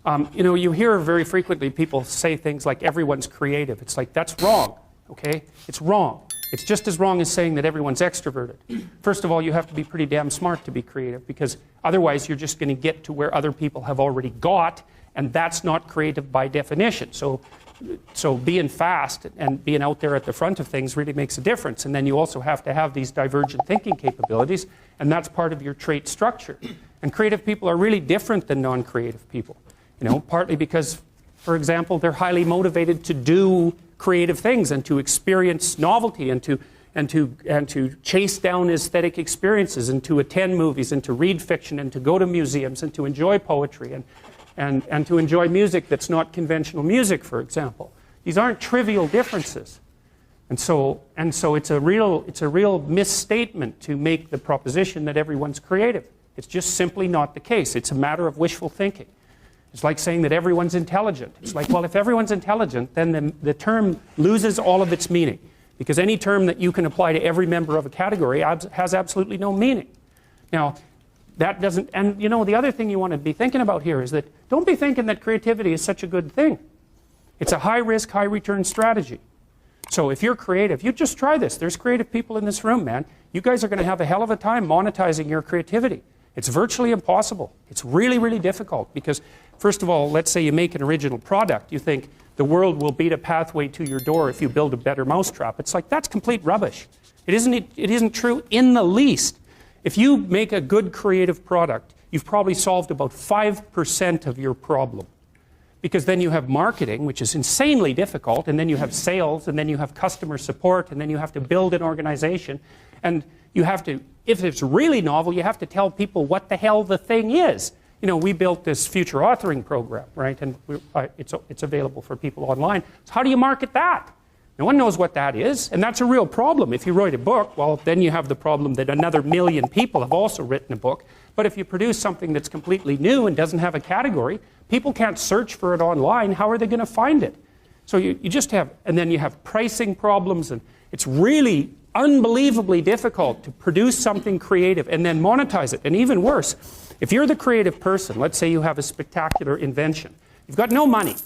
You know, you hear very frequently people say things like everyone's creative. It's like, that's wrong, okay? It's wrong. It's just as wrong as saying that everyone's extroverted. First of all, you have to be pretty damn smart to be creative, because otherwise you're just going to get to where other people have already got, and that's not creative by definition. So being fast and being out there at the front of things really makes a difference. And then you also have to have these divergent thinking capabilities, and that's part of your trait structure. And creative people are really different than non-creative people. You know, partly because, for example, they're highly motivated to do creative things and to experience novelty and to chase down aesthetic experiences and to attend movies and to read fiction and to go to museums and to enjoy poetry and to enjoy music that's not conventional music, for example. These aren't trivial differences. And so it's a real misstatement to make the proposition that everyone's creative. It's just simply not the case. It's a matter of wishful thinking. It's like saying that everyone's intelligent. It's like, well, if everyone's intelligent, then the term loses all of its meaning, because any term that you can apply to every member of a category has absolutely no meaning. Now, that doesn't, and you know, the other thing you want to be thinking about here is that don't be thinking that creativity is such a good thing. It's a high-risk, high-return strategy. So if you're creative, you just try this. There's creative people in this room, man. You guys are going to have a hell of a time monetizing your creativity. It's virtually impossible. It's really, really difficult because, first of all, let's say you make an original product. You think the world will beat a pathway to your door if you build a better mousetrap. It's like, that's complete rubbish. It isn't true in the least. If you make a good creative product, you've probably solved about 5% of your problem. Because then you have marketing, which is insanely difficult, and then you have sales, and then you have customer support, and then you have to build an organization. And you have to, if it's really novel, you have to tell people what the hell the thing is. You know, we built this future authoring program, right? And it's available for people online. So how do you market that? No one knows what that is, and that's a real problem. If you write a book, well, then you have the problem that another million people have also written a book. But if you produce something that's completely new and doesn't have a category, people can't search for it online. How are they going to find it? So you just have, and then you have pricing problems, and it's really unbelievably difficult to produce something creative and then monetize it. And even worse, if you're the creative person, let's say you have a spectacular invention. You've got no money,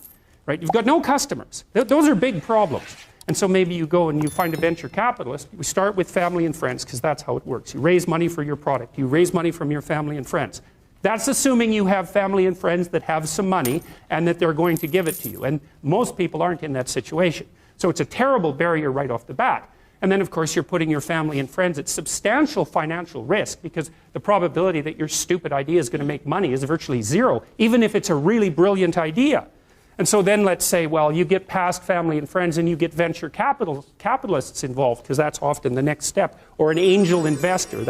right? You've got no customers. Those are big problems. And so maybe you go and you find a venture capitalist. We start with family and friends because that's how it works. You raise money for your product. You raise money from your family and friends. That's assuming you have family and friends that have some money and that they're going to give it to you. And most people aren't in that situation. So it's a terrible barrier right off the bat. And then, of course, you're putting your family and friends at substantial financial risk because the probability that your stupid idea is going to make money is virtually zero, even if it's a really brilliant idea. And so then let's say, well, you get past family and friends and you get venture capitalists involved, because that's often the next step, or an angel investor.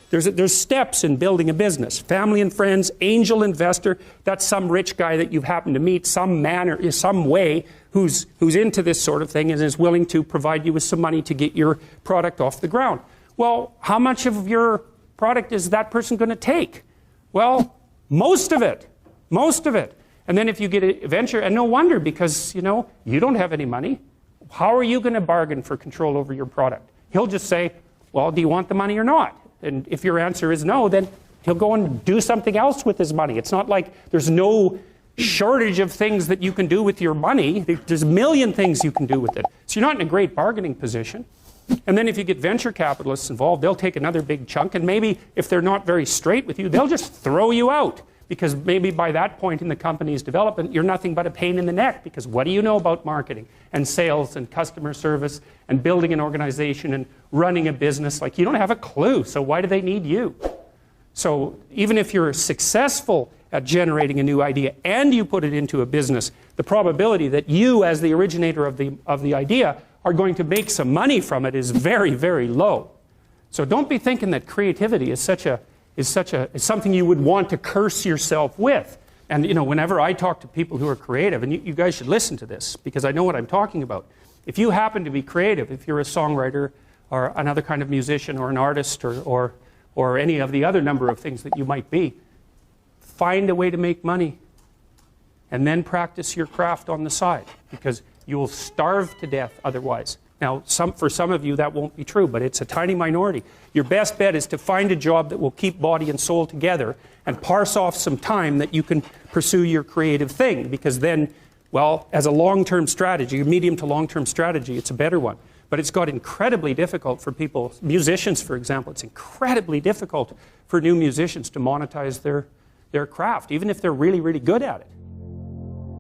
There's steps in building a business. Family and friends, angel investor, that's some rich guy that you've happened to meet some manner, some way, who's into this sort of thing and is willing to provide you with some money to get your product off the ground. Well, how much of your product is that person going to take? Well, most of it. Most of it. And then if you get a venture, and no wonder, because, you know, you don't have any money. How are you going to bargain for control over your product? He'll just say, well, do you want the money or not? And if your answer is no, then he'll go and do something else with his money. It's not like there's no shortage of things that you can do with your money. There's a million things you can do with it. So you're not in a great bargaining position. And then if you get venture capitalists involved, they'll take another big chunk, and maybe if they're not very straight with you, they'll just throw you out. Because maybe by that point in the company's development, you're nothing but a pain in the neck, because what do you know about marketing and sales and customer service and building an organization and running a business? Like, you don't have a clue, so why do they need you? So even if you're successful at generating a new idea and you put it into a business, the probability that you, as the originator of the idea, are going to make some money from it is very, very low. So don't be thinking that creativity is something you would want to curse yourself with. And you know, whenever I talk to people who are creative, and you guys should listen to this because I know what I'm talking about. If you happen to be creative, if you're a songwriter or another kind of musician or an artist or any of the other number of things that you might be, find a way to make money and then practice your craft on the side, because you will starve to death otherwise. Now, for some of you that won't be true, but it's a tiny minority. Your best bet is to find a job that will keep body and soul together and parse off some time that you can pursue your creative thing, because then, well, as a long-term strategy, a medium to long-term strategy, it's a better one. But it's got incredibly difficult for people, musicians for example, it's incredibly difficult for new musicians to monetize their craft, even if they're really, really good at it.